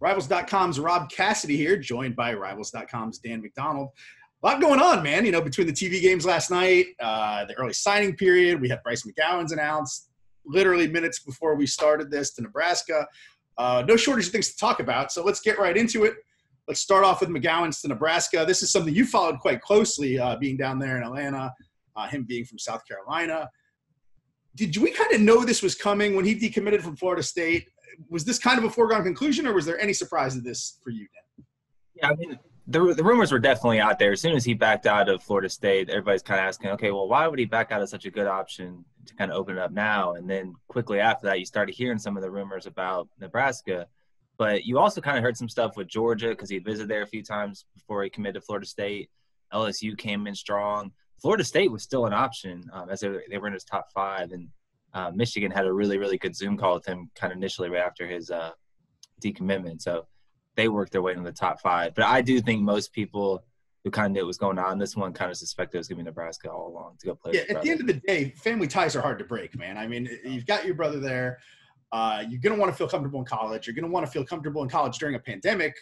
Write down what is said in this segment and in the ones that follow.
Rivals.com's Rob Cassidy here, joined by Rivals.com's Dan McDonald. A lot going on, man. You know, between the TV games last night, the early signing period, we had Bryce McGowan's announced literally minutes before we started this to Nebraska. No shortage of things to talk about, so let's get right into it. Let's start off with McGowan's to Nebraska. This is something you followed quite closely, being down there in Atlanta, him being from South Carolina. Did we kind of know this was coming when he decommitted from Florida State? Was this kind of a foregone conclusion, or was there any surprise in this for you, Dan? Yeah, I mean, the rumors were definitely out there. As soon as he backed out of Florida State, everybody's kind of asking, okay, well, why would he back out of such a good option to kind of open it up now? And then quickly after that, you started hearing some of the rumors about Nebraska. But you also kind of heard some stuff with Georgia because he visited there a few times before he committed to Florida State. LSU came in strong. Florida State was still an option as they were in his top five. And Michigan had a really, really good Zoom call with him kind of initially right after his decommitment. So they worked their way into the top five. But I do think most people who kind of knew what was going on, this one kind of suspected it was going to be Nebraska all along to go play. Yeah, at the end of the day, family ties are hard to break, man. I mean, you've got your brother there. You're going to want to feel comfortable in college. You're going to want to feel comfortable in college during a pandemic.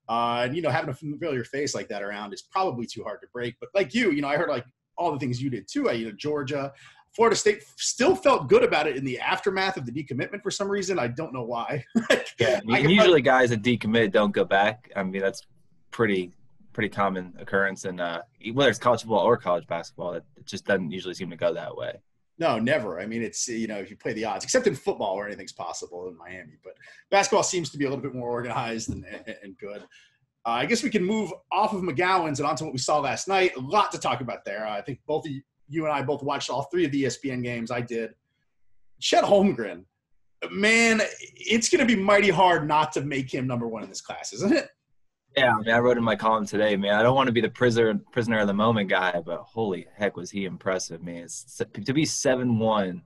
And, you know, having a familiar face like that around is probably too hard to break. But like you know, I heard like all the things you did too. Georgia, Florida State still felt good about it in the aftermath of the decommitment for some reason. I don't know why. Yeah, usually guys that decommit don't go back. I mean, that's pretty common occurrence. And whether it's college football or college basketball, it just doesn't usually seem to go that way. No, never. I mean, it's, you know, if you play the odds, except in football where anything's possible in Miami. But basketball seems to be a little bit more organized and good. I guess we can move off of McGowan's and onto what we saw last night. A lot to talk about there. I think both of you and I both watched all three of the ESPN games. I did. Chet Holmgren, man, it's going to be mighty hard not to make him number one in this class, isn't it? Yeah, I mean, I wrote in my column today, man. I don't want to be the prisoner of the moment guy, but holy heck was he impressive, man. To be 7'1"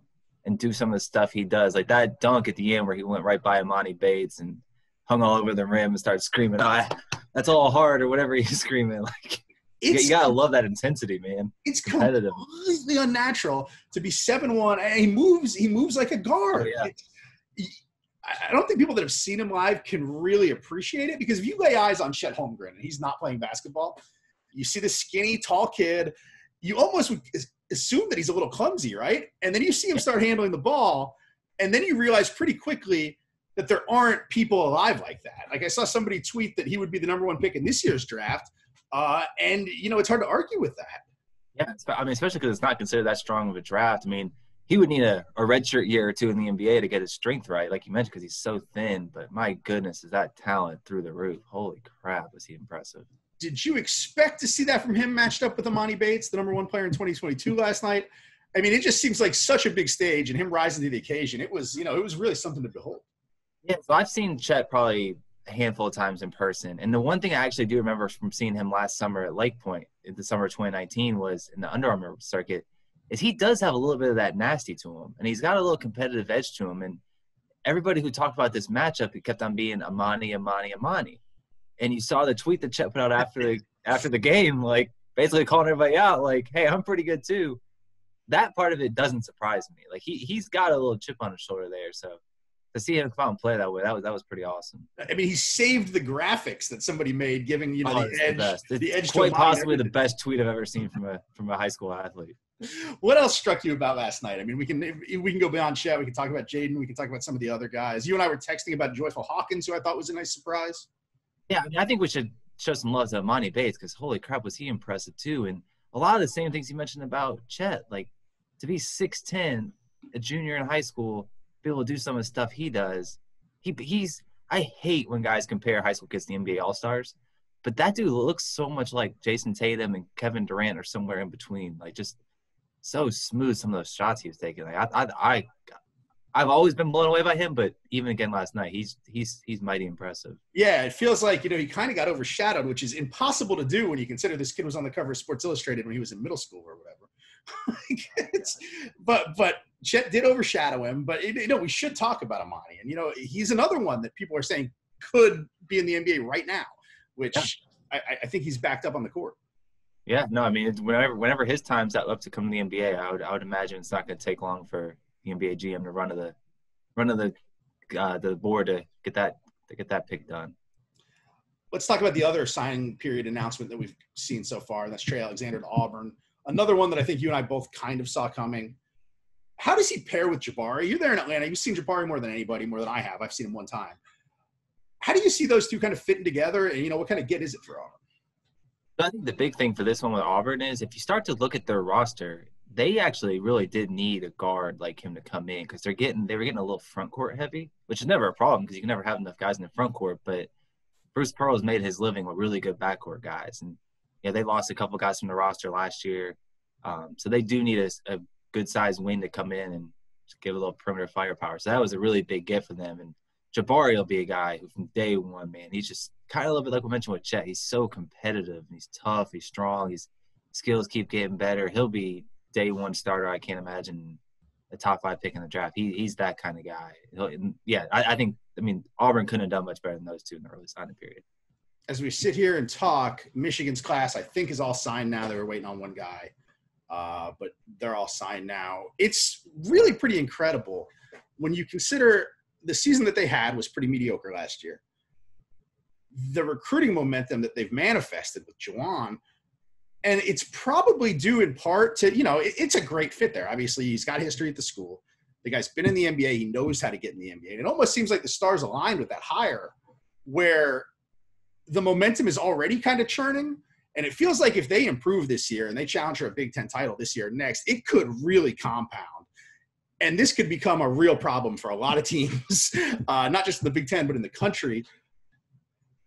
and do some of the stuff he does, like that dunk at the end where he went right by Imani Bates and hung all over the rim and started screaming, that's all hard, or whatever he's screaming. Like, you got to love that intensity, man. It's completely unnatural to be 7'1", and he moves like a guard. Oh, yeah. I don't think people that have seen him live can really appreciate it, because if you lay eyes on Chet Holmgren and he's not playing basketball, you see this skinny, tall kid, you almost would assume that he's a little clumsy, right? And then you see him start handling the ball, and then you realize pretty quickly that there aren't people alive like that. Like I saw somebody tweet that he would be the number one pick in this year's draft, and, you know, it's hard to argue with that. Yeah, I mean, especially because it's not considered that strong of a draft. I mean, he would need a redshirt year or two in the NBA to get his strength right, like you mentioned, because he's so thin. But my goodness, is that talent through the roof. Holy crap, was he impressive. Did you expect to see that from him matched up with Imani Bates, the number one player in 2022 last night? I mean, it just seems like such a big stage, and him rising to the occasion, it was really something to behold. Yeah, so I've seen Chet probably a handful of times in person. And the one thing I actually do remember from seeing him last summer at Lake Point in the summer of 2019 was in the Under Armour circuit, is he does have a little bit of that nasty to him, and he's got a little competitive edge to him. And everybody who talked about this matchup, it kept on being Imani. And you saw the tweet that Chet put out after the game, like basically calling everybody out, like, hey, I'm pretty good too. That part of it doesn't surprise me. Like he's got a little chip on his shoulder there. So to see him come out and play that way, that was pretty awesome. I mean, he saved the graphics that somebody made, giving the edge. The edge quite possibly the best tweet I've ever seen from a high school athlete. What else struck you about last night? I mean, we can go beyond Chet. We can talk about Jaden. We can talk about some of the other guys. You and I were texting about Joyful Hawkins, who I thought was a nice surprise. Yeah, I mean, I think we should show some love to Imani Bates, because holy crap, was he impressive too. And a lot of the same things you mentioned about Chet, like to be 6'10", a junior in high school, be able to do some of the stuff he does. I hate when guys compare high school kids to the NBA All-Stars, but that dude looks so much like Jason Tatum and Kevin Durant or somewhere in between. Like, just so smooth, some of those shots he was taking. Like I've always been blown away by him, but even again last night, he's mighty impressive. Yeah, it feels like, he kind of got overshadowed, which is impossible to do when you consider this kid was on the cover of Sports Illustrated when he was in middle school or whatever. But Chet did overshadow him. But we should talk about Imani, and he's another one that people are saying could be in the NBA right now, which I think he's backed up on the court. Yeah, no, I mean, whenever his time's up to come to the NBA, I would imagine it's not going to take long for the NBA GM to run to the board to get that to get that pick done. Let's talk about the other signing period announcement that we've seen so far, and that's Trey Alexander to Auburn. Another one that I think you and I both kind of saw coming. How does he pair with Jabari? You're there in Atlanta. You've seen Jabari more than anybody, more than I have. I've seen him one time. How do you see those two kind of fitting together, and, what kind of get is it for Auburn? I think the big thing for this one with Auburn is if you start to look at their roster, they actually really did need a guard like him to come in because they were getting a little front court heavy, which is never a problem because you can never have enough guys in the front court, but Bruce Pearl's made his living with really good backcourt guys. And, they lost a couple guys from the roster last year. So they do need a good-sized wing to come in and just give a little perimeter firepower. So that was a really big gift for them. And Jabari will be a guy who from day one, man, he's just kind of a little bit like we mentioned with Chet. He's so competitive. And he's tough. He's strong. His skills keep getting better. He'll be day one starter. I can't imagine a top 5 pick in the draft. He's that kind of guy. I think Auburn couldn't have done much better than those two in the early signing period. As we sit here and talk, Michigan's class, I think, is all signed now. They were waiting on one guy, but they're all signed now. It's really pretty incredible when you consider the season that they had was pretty mediocre last year. The recruiting momentum that they've manifested with Juwan, and it's probably due in part to, it's a great fit there. Obviously, he's got history at the school. The guy's been in the NBA. He knows how to get in the NBA. And it almost seems like the stars aligned with that hire where the momentum is already kind of churning. And it feels like if they improve this year and they challenge for a Big Ten title this year or next, it could really compound. And this could become a real problem for a lot of teams, not just in the Big Ten, but in the country.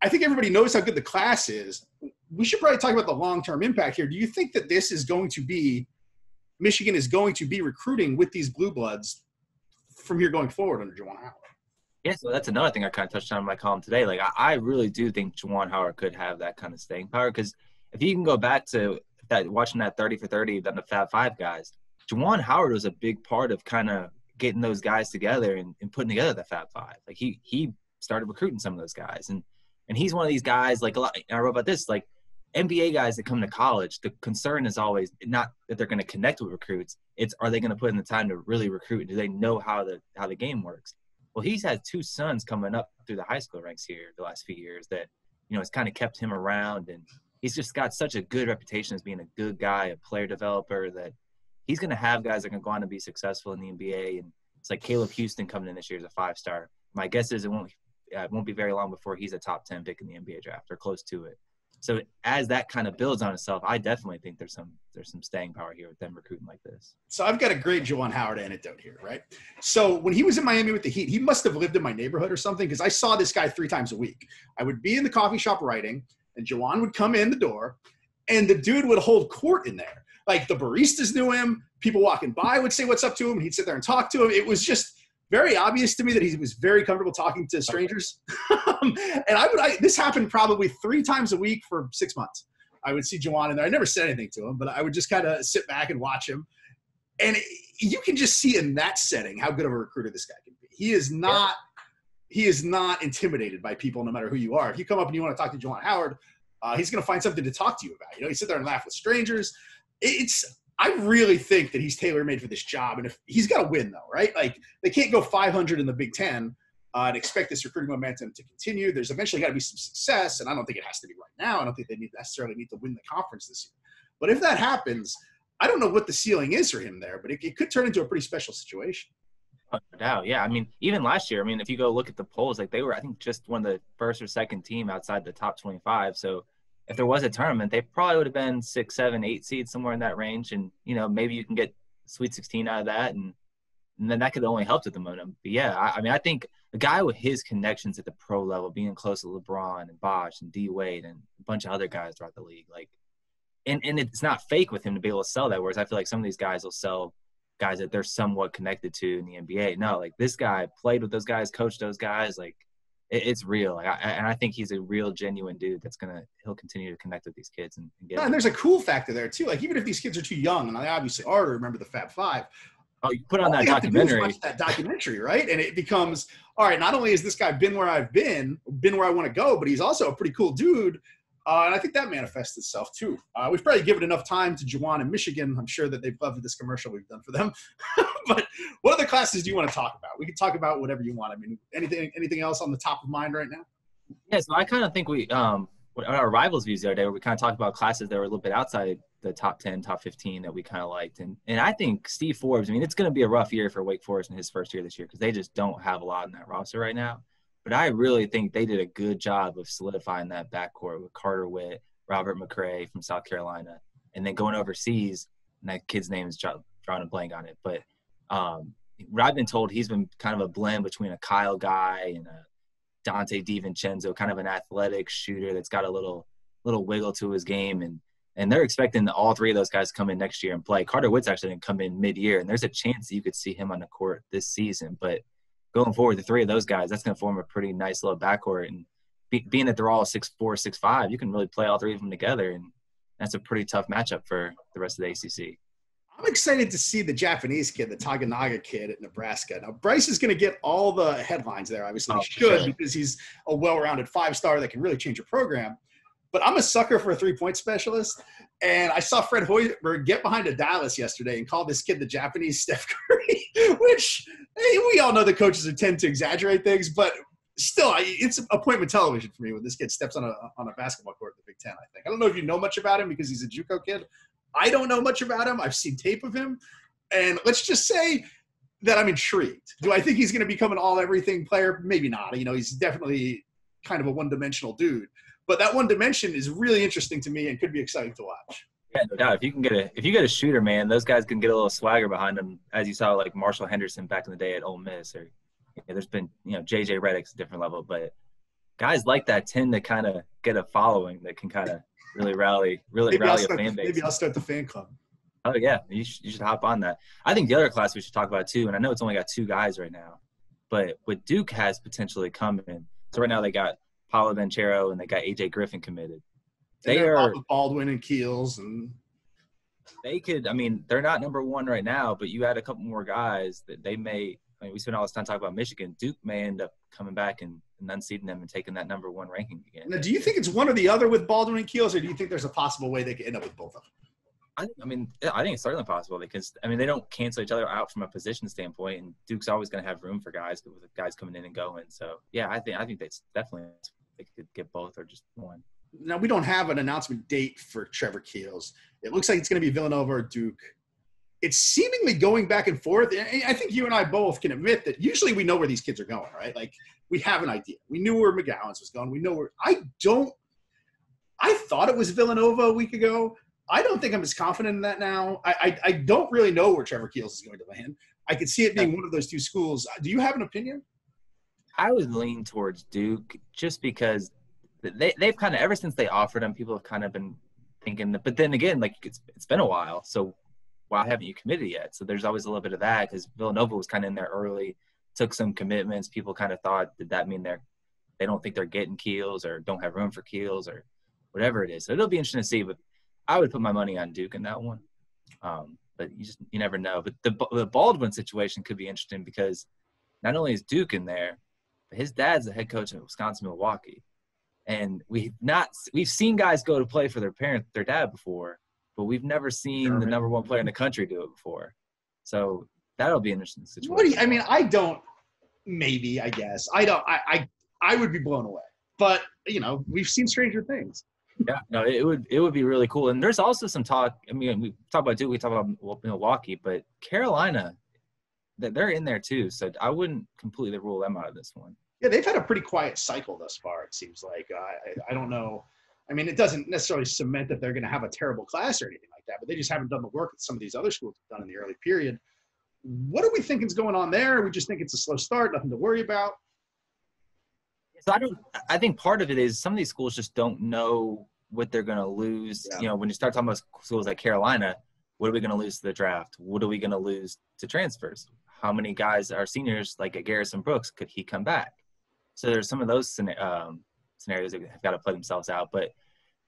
I think everybody knows how good the class is. We should probably talk about the long-term impact here. Do you think that this is going to be – Michigan is going to be recruiting with these blue bloods from here going forward under Juwan Howard? Yeah, so that's another thing I kind of touched on in my column today. Like, I really do think Juwan Howard could have that kind of staying power because if you can go back to that, watching that 30 for 30, then the Fab Five guys, Juwan Howard was a big part of kind of getting those guys together and putting together the Fab Five. Like, he started recruiting some of those guys. And he's one of these guys, like, a lot, and I wrote about this, like, NBA guys that come to college, the concern is always not that they're going to connect with recruits. It's, are they going to put in the time to really recruit? Do they know how the game works? Well, he's had 2 sons coming up through the high school ranks here the last few years that, it's kind of kept him around. And he's just got such a good reputation as being a good guy, a player developer, that he's going to have guys that are going to go on to be successful in the NBA. And it's like Caleb Houston coming in this year as a 5-star. My guess is it won't be very long before he's a top 10 pick in the NBA draft or close to it. So as that kind of builds on itself, I definitely think there's some staying power here with them recruiting like this. So I've got a great Juwan Howard anecdote here, right? So when he was in Miami with the Heat, he must have lived in my neighborhood or something because I saw this guy 3 times a week. I would be in the coffee shop writing, and Juwan would come in the door, and the dude would hold court in there. Like, the baristas knew him. People walking by would say what's up to him, and he'd sit there and talk to him. It was just very obvious to me that he was very comfortable talking to strangers. And this happened probably 3 times a week for 6 months. I would see Juwan in there. I never said anything to him, but I would just kind of sit back and watch him. And you can just see in that setting how good of a recruiter this guy can be. He is not intimidated by people no matter who you are. If you come up and you want to talk to Juwan Howard, he's going to find something to talk to you about. You sit there and laugh with strangers. I really think that he's tailor-made for this job. And if he's got to win, though, right? Like, they can't go 500 in the Big Ten and expect this recruiting momentum to continue. There's eventually got to be some success, and I don't think it has to be right now. I don't think they necessarily need to win the conference this year. But if that happens, I don't know what the ceiling is for him there, but it could turn into a pretty special situation. No doubt, yeah. Even last year, if you go look at the polls, like, they were, I think, just one of the first or second team outside the top 25. So if there was a tournament, they probably would have been 6, 7, 8 seeds, somewhere in that range. And, maybe you can get Sweet 16 out of that. And then that could only help with the momentum. But, yeah, I think a guy with his connections at the pro level, being close to LeBron and Bosh and D. Wade and a bunch of other guys throughout the league, like, and it's not fake with him to be able to sell that. Whereas I feel like some of these guys will sell guys that they're somewhat connected to in the NBA. No, like, this guy played with those guys, coached those guys. Like, it's real. And I think he's a real, genuine dude he'll continue to connect with these kids and get. And there's a cool factor there too. Like, even if these kids are too young, and I obviously are to remember the Fab Five. Oh, you put on that documentary. Watch that documentary, right? And it becomes, all right, not only has this guy been where I've been where I want to go, but he's also a pretty cool dude. And I think that manifests itself too. We've probably given enough time to Juwan in Michigan. I'm sure that they've loved this commercial we've done for them. But what other classes do you want to talk about? We can talk about whatever you want. I mean, anything else on the top of mind right now? Yeah, so I kind of think we on our rivals views the other day, where we kind of talked about classes that were a little bit outside the top 10, top 15 that we kind of liked. And I think Steve Forbes, I mean, it's going to be a rough year for Wake Forest in his first year this year because they just don't have a lot in that roster right now. But I really think they did a good job of solidifying that backcourt with Carter Witt, Robert McRae from South Carolina, and then going overseas, and that kid's name is drawing a blank on it. But I've been told he's been kind of a blend between a Kyle guy and a Dante DiVincenzo, kind of an athletic shooter that's got a little wiggle to his game. And they're expecting all three of those guys to come in next year and play. Carter Witt's actually going to come in mid-year, and there's a chance that you could see him on the court this season. But going forward, the three of those guys, that's going to form a pretty nice little backcourt. And being that they're all 6'4", 6'5", you can really play all three of them together, and that's a pretty tough matchup for the rest of the ACC. I'm excited to see the Japanese kid, the Taganaga kid at Nebraska. Now, Bryce is going to get all the headlines there. Obviously, he should, because he's a well-rounded five-star that can really change your program. But I'm a sucker for a three-point specialist, and I saw Fred Hoiberg get behind a Dallas yesterday and call this kid the Japanese Steph Curry, which we all know the coaches tend to exaggerate things, but still, it's appointment television for me when this kid steps on a basketball court in the Big Ten, I think. I don't know if you know much about him because he's a JUCO kid. I don't know much about him. I've seen tape of him. And let's just say that I'm intrigued. Do I think he's going to become an all-everything player? Maybe not. He's definitely kind of a one-dimensional dude. But that one dimension is really interesting to me and could be exciting to watch. Yeah, no doubt. If you get a shooter, man, those guys can get a little swagger behind them, as you saw like Marshall Henderson back in the day at Ole Miss, or there's been JJ Redick's a different level, but guys like that tend to kind of get a following that can kind of really rally a fan base. Maybe I'll start the fan club. Oh yeah, you should hop on that. I think the other class we should talk about too, and I know it's only got two guys right now, but what Duke has potentially coming. So right now they got Paulo Banchero and they got AJ Griffin committed. They are Baldwin and Keels, and they could. I mean, they're not number one right now, but you add a couple more guys that they may. I mean, we spent all this time talking about Michigan. Duke may end up coming back and unseating them and taking that number one ranking again. Now, do you think it's one or the other with Baldwin and Keels, or do you think there's a possible way they could end up with both of them? I think it's certainly possible because, they don't cancel each other out from a position standpoint, and Duke's always going to have room for guys with guys coming in and going. So, yeah, I think that's definitely they could get both or just one. Now, we don't have an announcement date for Trevor Keels. It looks like it's going to be Villanova or Duke. It's seemingly going back and forth. I think you and I both can admit that usually we know where these kids are going, right? Like, we have an idea. We knew where McGowan's was going. We know where – I thought it was Villanova a week ago. I don't think I'm as confident in that now. I don't really know where Trevor Keels is going to land. I could see it being one of those two schools. Do you have an opinion? I would lean towards Duke just because they've kind of – ever since they offered him, people have kind of been thinking that – but then again, like it's been a while, so – why haven't you committed yet? So there's always a little bit of that because Villanova was kind of in there early, took some commitments. People kind of thought, did that mean they don't think they're getting Keels or don't have room for Keels or whatever it is. So it'll be interesting to see. But I would put my money on Duke in that one. But you never know. But the Baldwin situation could be interesting because not only is Duke in there, but his dad's the head coach at Wisconsin Milwaukee, and we've seen guys go to play for their dad before. But we've never seen the number one player in the country do it before. So that'll be an interesting situation. I don't – maybe, I guess. I would be blown away. But, we've seen stranger things. Yeah, no, it would be really cool. And there's also some talk – we talk about Duke, we talk about Milwaukee, but Carolina, they're in there too. So I wouldn't completely rule them out of this one. Yeah, they've had a pretty quiet cycle thus far, it seems like. I don't know. It doesn't necessarily cement that they're going to have a terrible class or anything like that, but they just haven't done the work that some of these other schools have done in the early period. What are we thinking is going on there? We just think it's a slow start, nothing to worry about. So I think part of it is some of these schools just don't know what they're going to lose. Yeah. When you start talking about schools like Carolina, what are we going to lose to the draft? What are we going to lose to transfers? How many guys are seniors like a Garrison Brooks? Could he come back? So there's some of those scenarios that have got to play themselves out. But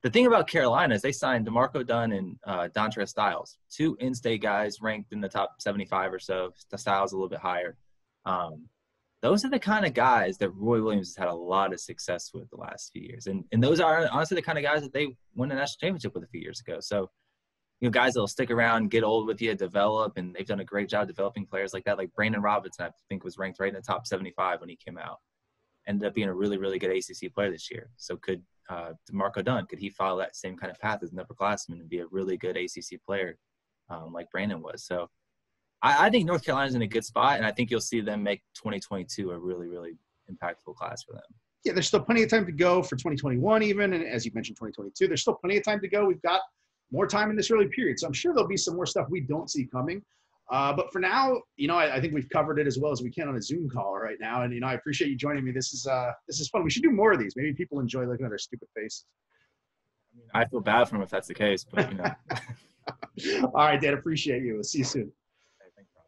the thing about Carolina is they signed DeMarco Dunn and Dontrez Styles, two in-state guys ranked in the top 75 or so. The Styles a little bit higher. those are the kind of guys that Roy Williams has had a lot of success with the last few years. And those are honestly the kind of guys that they won a national championship with a few years ago. So, guys that'll stick around, get old with you, develop, and they've done a great job developing players like that. Like Brandon Robinson, I think was ranked right in the top 75 when he came out. Ended up being a really, really good ACC player this year. So could DeMarco Dunn, could he follow that same kind of path as an upperclassman and be a really good ACC player like Brandon was? So I think North Carolina's in a good spot, and I think you'll see them make 2022 a really, really impactful class for them. Yeah, there's still plenty of time to go for 2021 even, and as you mentioned, 2022. There's still plenty of time to go. We've got more time in this early period, so I'm sure there'll be some more stuff we don't see coming. But for now, I think we've covered it as well as we can on a Zoom call right now, and I appreciate you joining me. This is fun. We should do more of these. Maybe people enjoy looking at our stupid faces. I feel bad for them if that's the case, but All right, Dan, appreciate you. We'll see you soon.